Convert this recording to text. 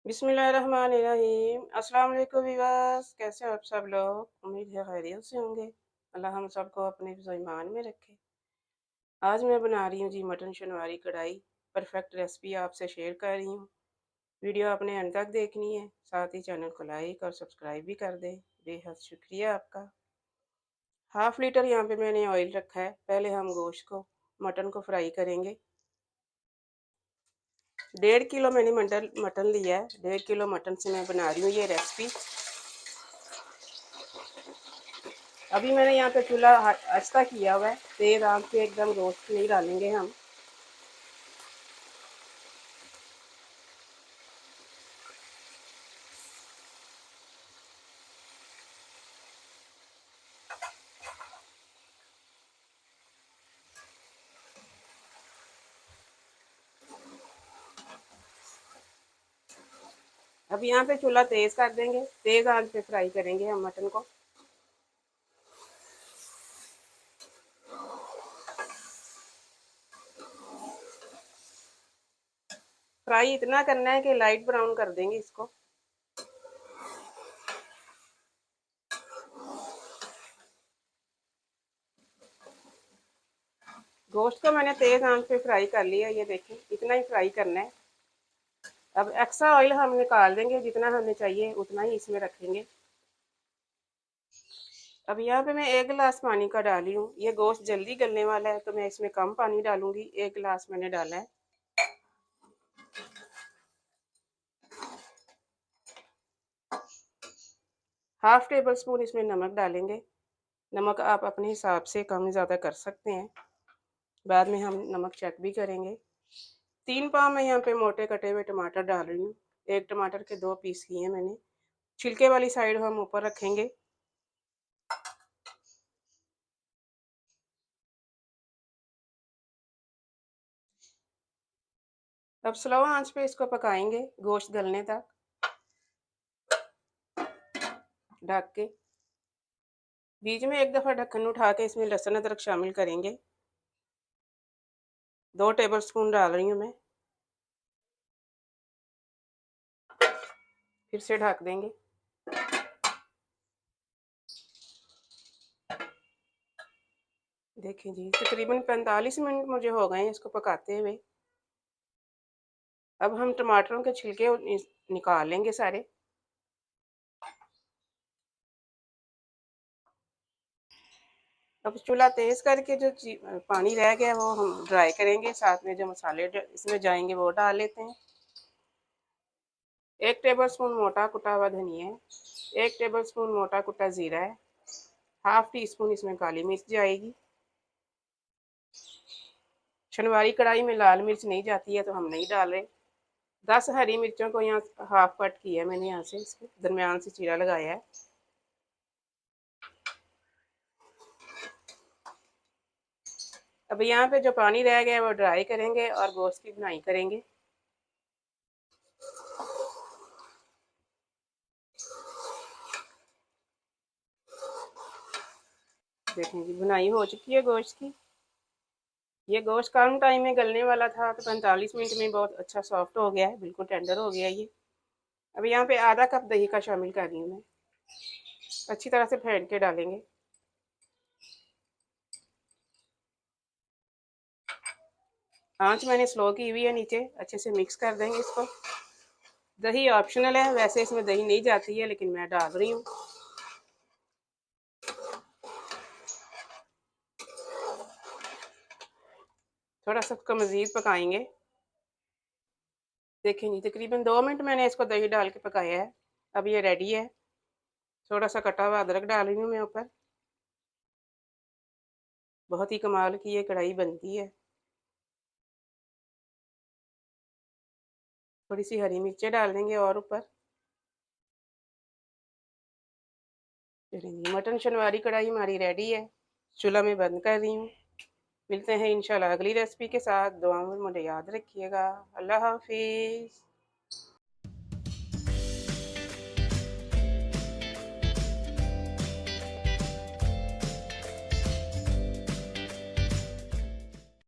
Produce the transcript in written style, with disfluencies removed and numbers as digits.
बिस्मिल्लाहिर्रहमानिर्रहीम। अस्सलाम वालेकुम विवास, कैसे हो आप सब लोग? उम्मीद है खैरियत से होंगे। अल्लाह हम सबको अपने हिफ्ज़ ईमान में रखे। आज मैं बना रही हूँ जी मटन शनवारी कढ़ाई। परफेक्ट रेसिपी आपसे शेयर कर रही हूँ। वीडियो आपने अंत तक देखनी है, साथ ही चैनल को लाइक और सब्सक्राइब भी कर दें। बेहद शुक्रिया आपका। हाफ़ लीटर यहाँ पे मैंने ऑयल रखा है। पहले हम गोश्त को मटन को फ्राई करेंगे। 1.5 किलो मैंने मटन लिया है। 1.5 किलो मटन से मैं बना रही हूँ ये रेसिपी। अभी मैंने यहाँ पे चूल्हा आस्ता किया हुआ है। तेज आंच पे एकदम रोस्ट नहीं डालेंगे हम। अब यहाँ पे चूल्हा तेज कर देंगे। तेज आंच पे फ्राई करेंगे हम मटन को। फ्राई इतना करना है कि लाइट ब्राउन कर देंगे इसको। गोश्त को मैंने तेज आंच पे फ्राई कर लिया। ये देखिए, इतना ही फ्राई करना है। अब एक्स्ट्रा ऑयल हम निकाल देंगे, जितना हमें चाहिए उतना ही इसमें रखेंगे। अब यहाँ पे मैं 1 गिलास पानी का डाली हूँ। ये गोश्त जल्दी गलने वाला है तो मैं इसमें कम पानी डालूंगी। 1 गिलास मैंने डाला है। हाफ टेबल स्पून इसमें नमक डालेंगे। नमक आप अपने हिसाब से कम ज़्यादा कर सकते हैं। बाद में हम नमक चेक भी करेंगे। 3 पाव मैं यहाँ पे मोटे कटे हुए टमाटर डाल रही हूँ। एक टमाटर के 2 पीस किए हैं मैंने। छिलके वाली साइड हम ऊपर रखेंगे। अब स्लो आंच पे इसको पकाएंगे गोश्त गलने तक, ढक के। बीच में एक दफ़ा ढक्कन उठा के इसमें लहसुन अदरक शामिल करेंगे। 2 टेबल स्पून डाल रही हूँ मैं। फिर से ढक देंगे। देखें जी, तकरीबन 45 मिनट मुझे हो गए हैं इसको पकाते हुए। अब हम टमाटरों के छिलके निकाल लेंगे सारे। अब चूल्हा तेज करके जो पानी रह गया वो हम ड्राई करेंगे। साथ में जो मसाले इसमें जाएंगे वो डाल लेते हैं। 1 टेबल स्पून मोटा कुटा हुआ धनिया है। 1 टेबल स्पून मोटा कुटा ज़ीरा है। हाफ टी स्पून इसमें काली मिर्च जाएगी। शनवारी कढ़ाई में लाल मिर्च नहीं जाती है तो हम नहीं डाल रहे। 10 हरी मिर्चों को यहाँ हाफ कट किया है मैंने, यहाँ से इसके दरमियान से चीरा लगाया है। अब यहाँ पे जो पानी रह गया है वो ड्राई करेंगे और गोश्त की भुनाई करेंगे। देखें जी, भुनाई हो चुकी है गोश्त की। ये गोश्त कम टाइम में गलने वाला था तो 45 मिनट में बहुत अच्छा सॉफ्ट हो गया है, बिल्कुल टेंडर हो गया ये। अब यहाँ पे आधा कप दही का शामिल कर रही हूँ मैं। अच्छी तरह से फेंट के डालेंगे। आंच मैंने स्लो की हुई है नीचे। अच्छे से मिक्स कर देंगे इसको। दही ऑप्शनल है, वैसे इसमें दही नहीं जाती है लेकिन मैं डाल रही हूँ। थोड़ा सा इसको मज़ीद पकाएंगे। देखें जी, तकरीबन 2 मिनट मैंने इसको दही डाल के पकाया है। अब ये रेडी है। थोड़ा सा कटा हुआ अदरक डाल रही हूँ मैं ऊपर। बहुत ही कमाल की ये कढ़ाई बनती है। थोड़ी सी हरी मिर्चें डाल देंगे और ऊपर। चलिए, मटन शनवारी कढ़ाई हमारी रेडी है। चूल्हा में बंद कर रही हूँ। मिलते हैं इंशाल्लाह अगली रेसिपी के साथ। दुआ में मुझे याद रखिएगा। अल्लाह हाफिज़।